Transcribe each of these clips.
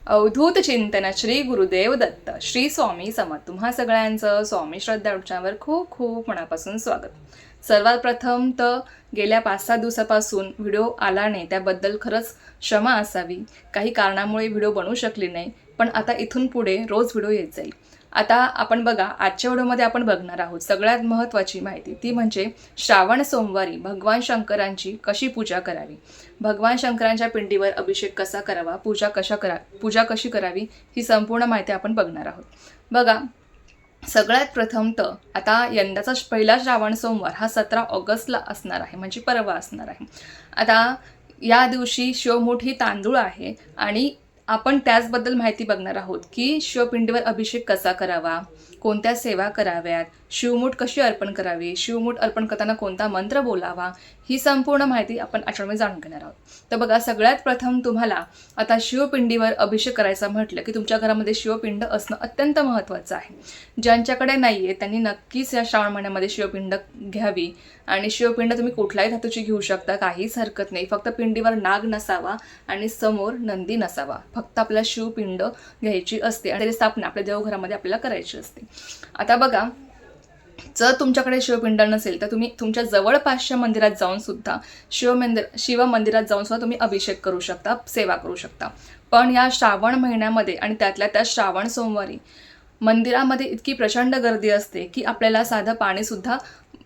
अवधूत चिंतन श्री गुरुदेव दत्त श्री स्वामी समर्थ. तुम्हा सगळ्यांचं स्वामी श्रद्धा वर खूप खूप मनापासून स्वागत. सर्वात प्रथम तर गेल्या 5-6 दिवसापासून व्हिडिओ आला नाही, त्याबद्दल खरंच क्षमा असावी. काही कारणामुळे व्हिडिओ बनवू शकली नाही, पण आता इथून पुढे रोज व्हिडिओ येत जाईल. आता आपण बघा, आजच्या व्हिडिओमध्ये आपण बघणार आहोत सगळ्यात महत्त्वाची माहिती, ती म्हणजे श्रावण सोमवारी भगवान शंकरांची कशी पूजा करावी, भगवान शंकरांच्या पिंडीवर अभिषेक कसा करावा, पूजा कशी करावी, ही संपूर्ण माहिती आपण बघणार आहोत. बघा, सगळ्यात प्रथम तर आता यंदाचा पहिला श्रावण सोमवार हा 17 ऑगस्टला असणार आहे, म्हणजे परवा असणार आहे. आता या दिवशी शिवमुठ ही तांदूळ आहे आणि आपण त्याचबद्दल माहिती बघणार आहोत की शिवपिंडीवर अभिषेक कसा करावा, कोणत्या सेवा कराव्यात, शिवमुठ कशी अर्पण करावी, शिवमुठ अर्पण करताना कोणता मंत्र बोलावा, ही संपूर्ण माहिती आपण आठवड्यामध्ये जाणून घेणार आहोत. तर बघा, सगळ्यात प्रथम तुम्हाला आता शिवपिंडीवर अभिषेक करायचा म्हटलं की तुमच्या घरामध्ये शिवपिंड असणं अत्यंत महत्त्वाचं आहे. ज्यांच्याकडे नाही आहे त्यांनी नक्कीच या श्रावण महिन्यामध्ये शिवपिंड घ्यावी. आणि शिवपिंड तुम्ही कुठल्याही धातूची घेऊ शकता, काहीच हरकत नाही. फक्त पिंडीवर नाग नसावा आणि समोर नंदी नसावा. फक्त आपल्याला शिवपिंड घ्यायची असते आणि त्याची स्थापना आपल्या देवघरामध्ये आपल्याला करायची असते. आता बघा, जर तुमच्याकडे शिवपिंड नसेल तर तुम्ही तुमच्या जवळपासच्या मंदिरात जाऊन सुद्धा शिव मंदिरात जाऊन सुद्धा तुम्ही अभिषेक करू शकता, सेवा करू शकता. पण या श्रावण महिन्यामध्ये आणि त्यातल्या त्या श्रावण सोमवारी मंदिरामध्ये इतकी प्रचंड गर्दी असते की आपल्याला साधं पाणीसुद्धा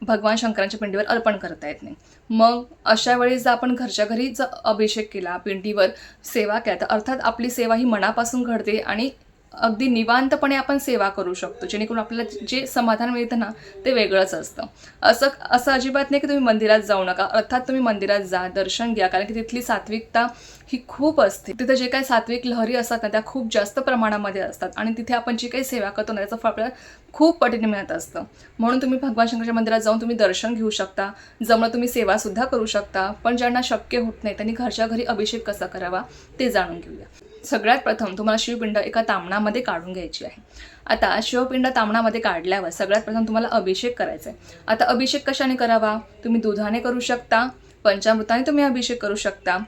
भगवान शंकरांच्या पिंडीवर अर्पण करता येत नाही. मग अशा वेळी जर आपण घरच्या घरी जर अभिषेक केला, पिंडीवर सेवा केला, तर अर्थात आपली सेवा ही मनापासून घडते आणि अगदी निवांतपणे आपण सेवा करू शकतो, जेणेकरून आपल्याला जे समाधान मिळतं ना, ते वेगळंच असतं. असं अजिबात नाही की तुम्ही मंदिरात जाऊ नका. अर्थात तुम्ही मंदिरात जा, दर्शन घ्या, कारण की तिथली सात्विकता ही खूप असते. तिथे जे काही सात्विक लहरी असतात ना, त्या खूप जास्त प्रमाणामध्ये असतात आणि तिथे आपण जी काही सेवा करतो ना, त्याचं फळ आपल्याला खूप पटीने मिळत असतं. म्हणून तुम्ही भगवान शंकराच्या मंदिरात जाऊन तुम्ही दर्शन घेऊ शकता, जमलं तुम्ही सेवासुद्धा करू शकता. पण ज्यांना शक्य होत नाही त्यांनी घरच्या घरी अभिषेक कसा करावा ते जाणून घेऊया. सगळ्यात प्रथम तुम्हाला शिवपिंड एका तामणामध्ये काढून घ्यायची आहे. आता शिवपिंड तामणामध्ये काढल्यावर सगळ्यात प्रथम तुम्हाला अभिषेक करायचा आहे. आता अभिषेक कशाने करावा? तुम्ही दुधाने करू शकता, पंचामृताने तुम्ही अभिषेक करू शकता,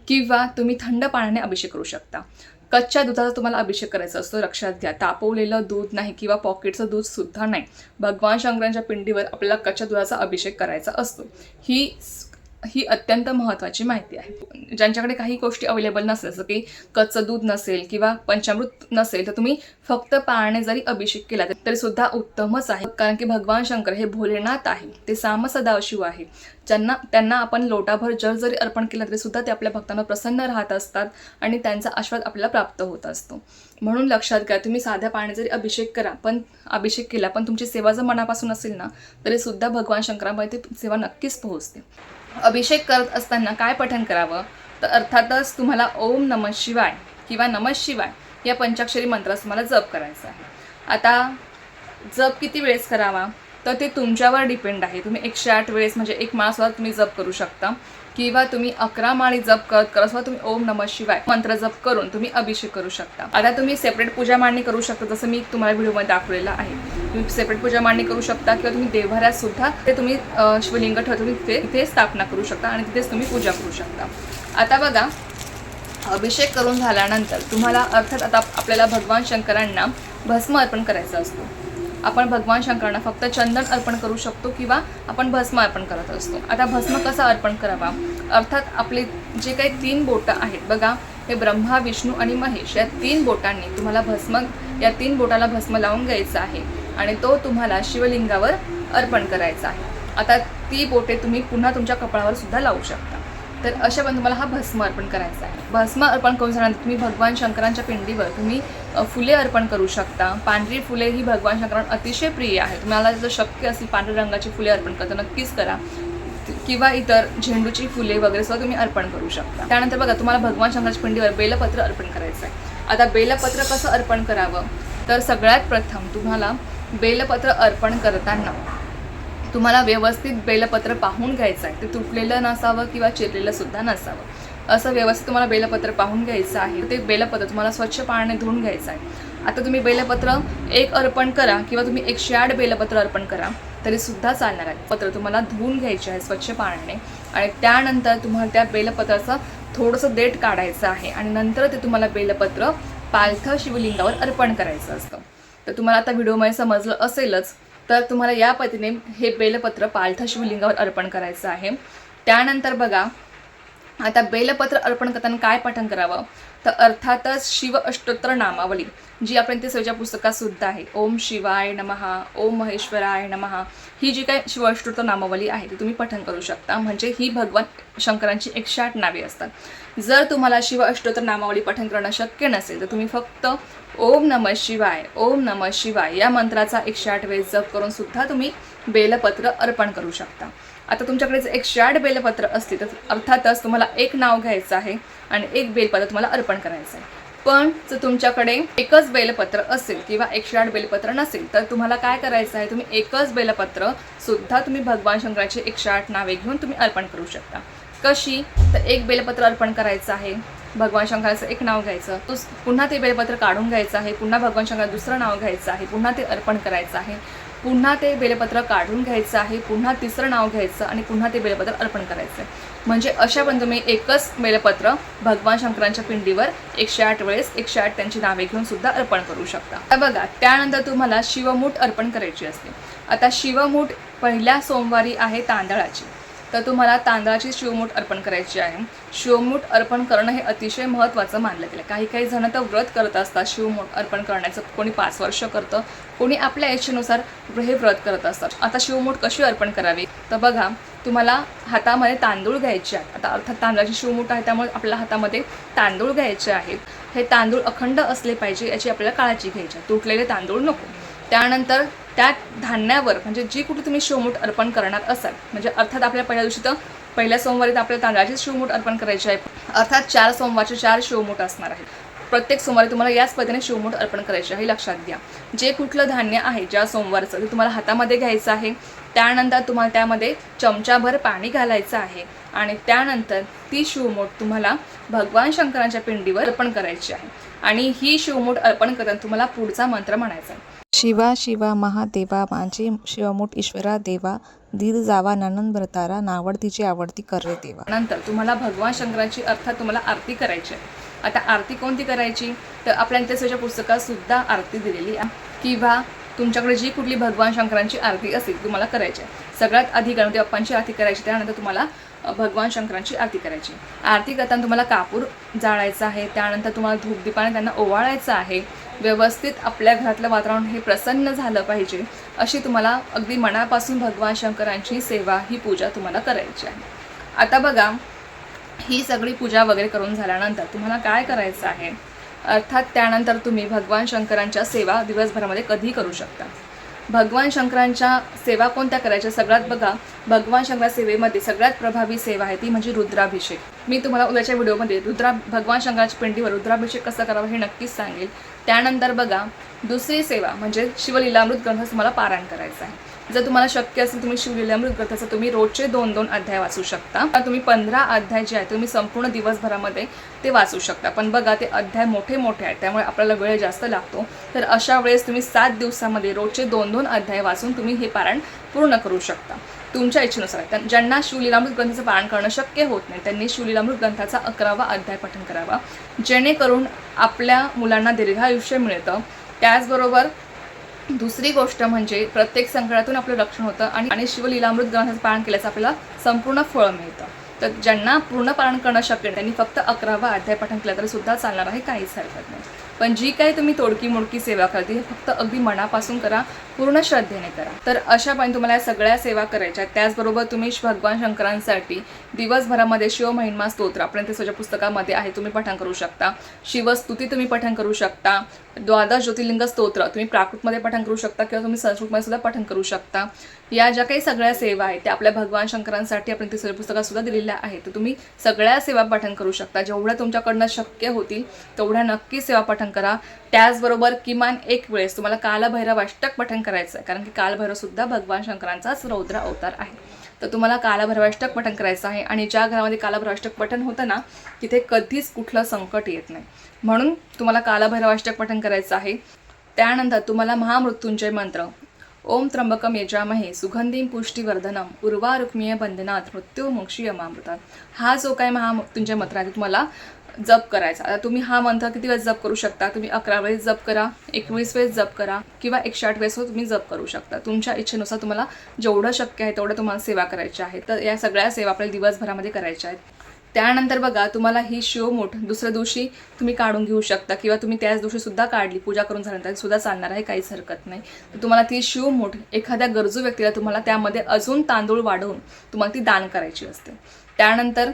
किंवा तुम्ही थंड पाण्याने अभिषेक करू शकता. कच्च्या दुधाचा तुम्हाला अभिषेक करायचा असतो, लक्षात घ्या. तापवलेलं दूध नाही किंवा पॉकेटचं दूध सुद्धा नाही. भगवान शंकरांच्या पिंडीवर आपल्याला कच्च्या दुधाचा अभिषेक करायचा असतो. ही अत्यंत महत्त्वाची माहिती आहे. ज्यांच्याकडे काही गोष्टी अवेलेबल नसेल, जसं की कच्चं दूध नसेल किंवा पंचामृत नसेल, तर तुम्ही फक्त पाण्याने जरी अभिषेक केला तरी सुद्धा उत्तमच आहे. कारण की भगवान शंकर हे भोलेनाथ आहे, ते साम सदाशिव आहे. त्यांना आपण लोटाभर जल जरी अर्पण केलं तरी सुद्धा ते आपल्या भक्तांना प्रसन्न राहत असतात आणि त्यांचा आशीर्वाद आपल्याला प्राप्त होत असतो. म्हणून लक्षात घ्या, तुम्ही साध्या पाण्याने जरी अभिषेक केला पण तुमची सेवा जर मनापासून असेल ना, तरी सुद्धा भगवान शंकरामध्ये ती सेवा नक्कीच पोहोचते. अभिषेक करत असताना काय पठण करावं? तर अर्थातच तुम्हाला ओम नमः शिवाय किंवा नमः शिवाय या पंचाक्षरी मंत्राचा तुम्हाला जप करायचा आहे. आता जप किती वेळेस करावा तर ते तुमच्यावर डिपेंड आहे. तुम्ही 108 वेळेस म्हणजे एक माळासुद्धा तुम्ही जप करू शकता, किंवा तुम्ही 11 माळी जप करत सुद्धा तुम्ही ओम नमः शिवाय मंत्र जप करून तुम्ही अभिषेक करू शकता. आता तुम्ही सेपरेट पूजा मांडणी करू शकता, जसं मी तुम्हाला व्हिडिओमध्ये दाखवलेलं आहे. तुम्ही सेपरेट पूजा मांडणी करू शकता, किंवा तुम्ही देवघरात सुद्धा ते तुम्ही शिवलिंग ठेवून तुम्ही तिथे स्थापना करू शकता आणि तिथेच तुम्ही पूजा करू शकता. आता बघा, अभिषेक करून झाल्यानंतर तुम्हाला अर्थात आता आपल्याला भगवान शंकरांना भस्म अर्पण करायचा असतो. आपण भगवान शंकरांना फक्त चंदन अर्पण करू शकतो किंवा आपण भस्म अर्पण करत असतो. आता भस्म कसा अर्पण करावा? अर्थात आपले जे काही 3 बोटं आहेत बघा, हे ब्रह्मा, विष्णू आणि महेश या 3 बोटांनी तुम्हाला या 3 बोटाला भस्म लावून घ्यायचा आहे आणि तो तुम्हाला शिवलिंगावर अर्पण करायचा आहे. आता ती बोटे तुम्ही पुन्हा तुमच्या कपाळावर सुद्धा लावू शकता. तर अशा पण तुम्हाला हा भस्म अर्पण करायचा आहे. भस्म अर्पण करून झाल्यानंतर तुम्ही भगवान शंकरांच्या पिंडीवर तुम्ही फुले अर्पण करू शकता. पांढरी फुले ही भगवान शंकरांना अतिशय प्रिय आहे. तुम्हाला जर शक्य असेल पांढऱ्या रंगाची फुले अर्पण करता नक्कीच करा, किंवा इतर झेंडूची फुले वगैरे सुद्धा तुम्ही अर्पण करू शकता. त्यानंतर बघा, तुम्हाला भगवान शंकराच्या पिंडीवर बेलपत्र अर्पण करायचं आहे. आता बेलपत्र कसं अर्पण करावं? तर सगळ्यात प्रथम तुम्हाला बेलपत्र अर्पण करताना तुम्हाला व्यवस्थित बेलपत्र पाहून घ्यायचं आहे. ते तुटलेलं नसावं किंवा चिरलेलं सुद्धा नसावं. असं व्यवस्थित तुम्हाला बेलपत्र पाहून घ्यायचं आहे. ते बेलपत्र तुम्हाला स्वच्छ पाण्याने धुवून घ्यायचं आहे. आता तुम्ही बेलपत्र 1 अर्पण करा किंवा तुम्ही 108 बेलपत्र अर्पण करा तरी सुद्धा चालणार आहे. पत्र तुम्हाला धुवून घ्यायचे आहे स्वच्छ पाण्याने आणि त्यानंतर तुम्हाला त्या बेलपत्राचं थोडंसं देठ काढायचं आहे आणि नंतर ते तुम्हाला बेलपत्र पालथ शिवलिंगावर अर्पण करायचं असतं. तर तुम्हाला आता व्हिडिओमध्ये समजलं असेलच, तर तुम्हाला या पद्धतीने हे बेलपत्र पालथ शिवलिंगावर अर्पण करायचं आहे. त्यानंतर बघा, आता बेलपत्र अर्पण करताना काय पठण करावं, तर अर्थातच शिव अष्टोत्तर नामावली जी आपण ते सेवेच्या पुस्तकात सुद्धा आहे. ओम शिवाय नमः, ओम महेश्वराय नमः, ही जी काय शिव अष्टोत्तर नामावली आहे ती तुम्ही पठण करू शकता. म्हणजे ही भगवान शंकरांची 108 नावे असतात. जर तुम्हाला शिव अष्टोत्तर नामावली पठण करणं शक्य नसेल तर तुम्ही फक्त ओम नमः शिवाय, ओम नमः शिवाय या मंत्राचा 108 वेळेस जप करून सुद्धा तुम्ही बेलपत्र अर्पण करू शकता. आता तुमच्याकडे जर 108 बेलपत्र असतील तर अर्थातच तुम्हाला एक नाव घ्यायचं आहे आणि एक बेलपत्र तुम्हाला अर्पण करायचं आहे. पण जर तुमच्याकडे एकच बेलपत्र असेल किंवा 108 बेलपत्र नसेल तर तुम्हाला काय करायचं आहे, तुम्ही एकच बेलपत्र सुद्धा तुम्ही भगवान शंकराची 108 नावे घेऊन तुम्ही अर्पण करू शकता. कशी, तर एक बेलपत्र अर्पण करायचं आहे, भगवान शंकराचं एक नाव घ्यायचं, तो पुन्हा ते बेलपत्र काढून घ्यायचं आहे, पुन्हा भगवान शंकराचं दुसरं नाव घ्यायचं आहे, पुन्हा ते अर्पण करायचं आहे, पुन्हा ते बेलपत्र काढून घ्यायचं आहे, पुन्हा तिसरं नाव घ्यायचं आणि पुन्हा ते बेलपत्र अर्पण करायचं आहे. म्हणजे अशा पण तुम्ही एकच बेलपत्र भगवान शंकरांच्या पिंडीवर 108 वेळेस 108 त्यांची नावे घेऊन सुद्धा अर्पण करू शकता. आता बघा, त्यानंतर तुम्हाला शिवमूठ अर्पण करायची असते. आता शिवमूठ पहिल्या सोमवारी आहे तांदळाची, तर तुम्हाला तांदळाची शिवमूठ अर्पण करायची आहे. शिवमूठ अर्पण करणं हे अतिशय महत्त्वाचं मानलं गेलं. काही जण तर व्रत करत असतात शिवमूठ अर्पण करण्याचं, कोणी 5 वर्ष करतं, कोणी आपल्या इच्छेनुसार हे व्रत करत असतात. आता शिवमूठ कशी अर्पण करावी, तर बघा, तुम्हाला हातामध्ये तांदूळ घ्यायचे आहेत. आता अर्थात तांदळाची शिवमूठ आहे त्यामुळे आपल्या हातामध्ये तांदूळ घ्यायचे आहेत. हे तांदूळ अखंड असले पाहिजे याची आपल्याला काळजी घ्यायची, तुटलेले तांदूळ नको. त्यानंतर त्या धान्यावर म्हणजे जी कुठे तुम्ही शिवमूठ अर्पण करणार असाल, म्हणजे अर्थात आपल्या पहिल्या दिवशी तर पहिल्या सोमवारी तर आपल्याला तांदळाची शिवमूठ अर्पण करायची आहे. अर्थात 4 सोमवारचे 4 शिवमूठ असणार आहेत. प्रत्येक सोमवारी तुम्हाला याच पद्धतीने शिवमूठ अर्पण करायची आहे, लक्षात घ्या. जे कुठलं धान्य आहे ज्या सोमवारचं ते तुम्हाला हातामध्ये घ्यायचं आहे. त्यानंतर तुम्हाला त्यामध्ये चमचाभर पाणी घालायचं आहे आणि त्यानंतर ती शिवमूठ तुम्हाला भगवान शंकरांच्या पिंडीवर अर्पण करायची आहे. आणि ही शिवमूठ अर्पण करताना तुम्हाला पुढचा मंत्र म्हणायचा आहे. शिवा शिवा महादेवा माझे शिवमूठ ईश्वरा देवा, दीद जावा ननंद भरतारा, नावडतीची आवडती करे देवा. नंतर तुम्हाला भगवान शंकरांची अर्थात तुम्हाला आरती करायची आहे. आता आरती कोणती करायची, तर आपल्या नित्यसेवेच्या पुस्तकात सुद्धा आरती दिलेली आहे, किंवा तुमच्याकडे जी कुठली भगवान शंकरांची आरती असेल तुम्हाला करायची आहे. सगळ्यात आधी गणपती बाप्पांची आरती करायची, त्यानंतर तुम्हाला भगवान शंकरांची आरती करायची. आरती करताना तुम्हाला कापूर जाळायचा आहे, त्यानंतर तुम्हाला धूपदीपाने त्यांना ओवाळायचं आहे. व्यवस्थित आपल्या घरातलं वातावरण हे प्रसन्न झालं पाहिजे अशी तुम्हाला अगदी मनापासून भगवान शंकरांची सेवा ही पूजा तुम्हाला करायची आहे. आता बघा, ही सगळी पूजा वगैरे करून झाल्यानंतर तुम्हाला काय करायचं आहे, अर्थात त्यानंतर तुम्ही भगवान शंकरांच्या सेवा दिवसभरामध्ये कधी करू शकता. भगवान शंकरांच्या सेवा कोणत्या करायच्या, सगळ्यात बघा, भगवान शंकर सेवेमध्ये सगळ्यात प्रभावी सेवा आहे ती म्हणजे रुद्राभिषेक. मी तुम्हाला उद्याच्या व्हिडिओमध्ये भगवान शंकराच्या पिंडीवर रुद्राभिषेक कसा करावा हे नक्कीच सांगेल. त्यानंतर बघा, दुसरी सेवा म्हणजे शिवलीलामृत ग्रंथ तुम्हाला पारायण करायचं आहे. जर तुम्हाला शक्य असेल तुम्ही शिवलीलामृत ग्रंथाचं तुम्ही रोजचे 2-2 अध्याय वाचू शकता. तुम्ही 15 अध्याय जे आहेत तुम्ही संपूर्ण दिवसभरामध्ये ते वाचू शकता. पण बघा, ते अध्याय मोठे आहेत त्यामुळे आपल्याला वेळ जास्त लागतो. तर अशा वेळेस तुम्ही 7 दिवसामध्ये रोजचे 2-2 अध्याय वाचून तुम्ही हे पारायण पूर्ण करू शकता तुमच्या इच्छेनुसार. ज्यांना शिवलीलामृत ग्रंथाचं पारायण करणं शक्य होत नाही त्यांनी शिवलीलामृत ग्रंथाचा 11वा अध्याय पठण करावा, जेणेकरून आपल्या मुलांना दीर्घायुष्य मिळतं. त्याचबरोबर दुसरी गोष्ट म्हणजे प्रत्येक संकटातून आपलं रक्षण होतं आणि शिवलीलामृत ग्रंथाचं पारायण केल्याचं आपल्याला संपूर्ण फळ मिळतं. तर ज्यांना पूर्ण पारायण करणं शक्य नाही त्यांनी फक्त 11वा अध्याय पठण केलं तरी सुद्धा चालणार आहे, काहीच हरकत नाही. पण जी काही तुम्ही तोडकी मोडकी सेवा करते हे फक्त अगदी मनापासून करा, पूर्ण श्रद्धेने करा. तर अशा पण तुम्हाला या सगळ्या सेवा करायच्या. त्याचबरोबर तुम्ही भगवान शंकरांसाठी दिवसभरामध्ये शिव महिमा स्तोत्र आपल्या त्याच्या पुस्तकामध्ये आहे, तुम्ही पठण करू शकता. शिवस्तुती तुम्ही पठण करू शकता. 12 ज्योतिर्लिंग स्तोत्र तुम्ही प्राकृतमध्ये पठण करू शकता किंवा तुम्ही संस्कृतमध्ये सुद्धा पठण करू शकता. या ज्या काही सगळ्या सेवा आहेत त्या आपल्या भगवान शंकरांसाठी आपण त्याच्या पुस्तकात सुद्धा दिलेल्या आहेत. तर तुम्ही सगळ्या सेवा पठण करू शकता. जेवढ्या तुमच्याकडनं शक्य होतील तेवढ्या नक्की सेवा पठण करा. त्याचबरोबर किमान एक वेळेस तुम्हाला कालभैरव अष्टक पठण करायचं आहे, कारण की कालभैरव सुद्धा भगवान शंकरांचाच रौद्र अवतार आहे. तर तुम्हाला कालभैरव अष्टक पठण करायचं आहे. आणि ज्या घरामध्ये कालभैरव अष्टक पठण होतं ना तिथे कधीच कुठलं संकट येत नाही, म्हणून तुम्हाला कालभैरव अष्टक पठण करायचं आहे. त्यानंतर तुम्हाला महामृत्युंजय मंत्र ओम त्र्यंबकम यजामहे सुगंधिं पुष्टिवर्धनम उर्वा रुक्मिय बंधनात मृत्युमोक्षीयमामृतात, हा जो काय महामृत्युंजय मंत्र आहे तुम्हाला जप करायचा. आता तुम्ही हा मंत्र किती वेळेस जप करू शकता? तुम्ही 11 वेळेस जप करा, 21 वेळेस जप करा किंवा 108 वेळेस तुम्ही जप करू शकता. तुमच्या इच्छेनुसार तुम्हाला जेवढं शक्य आहे तेवढं तुम्हाला सेवा करायची आहे. तर या सगळ्या सेवा आपल्याला दिवसभरामध्ये करायच्या आहेत. त्यानंतर बघा, तुम्हाला ही शिवमूठ दुसऱ्या दिवशी तुम्ही काढून घेऊ शकता किंवा तुम्ही त्याच दिवशी सुद्धा काढली, पूजा करून झाल्यानंतर सुद्धा चालणार आहे, काहीच हरकत नाही. तर तुम्हाला ती शिवमूठ एखाद्या गरजू व्यक्तीला तुम्हाला त्यामध्ये अजून तांदूळ वाढवून तुम्हाला ती दान करायची असते. त्यानंतर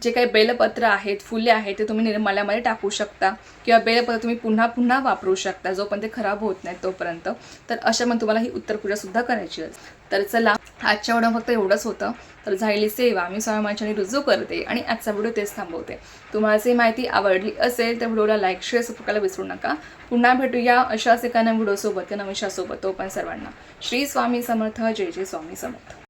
जे काही बेलपत्र आहेत, फुले आहेत, ते तुम्ही निर्माल्यामध्ये टाकू शकता किंवा बेलपत्र तुम्ही पुन्हा पुन्हा वापरू शकता जोपर्यंत ते खराब होत नाही तोपर्यंत. तर अशा मग तुम्हाला ही उत्तरपूजासुद्धा करायची असते. तर चला, आजच्या व्हिडिओ फक्त एवढंच होतं. तर झालेली सेवा मी स्वामी मांच्याने रुजू करते आणि आजचा व्हिडिओ तेच थांबवते. तुम्हाला ही माहिती आवडली असेल तर व्हिडिओला लाईक, शेअर, सबस्क्राईब करायला विसरू नका. पुन्हा भेटूया अशाच एका नवीन व्हिडिओसोबत किंवा नवीन सोबत. तो पण सर्वांना श्री स्वामी समर्थ. जय जय स्वामी समर्थ.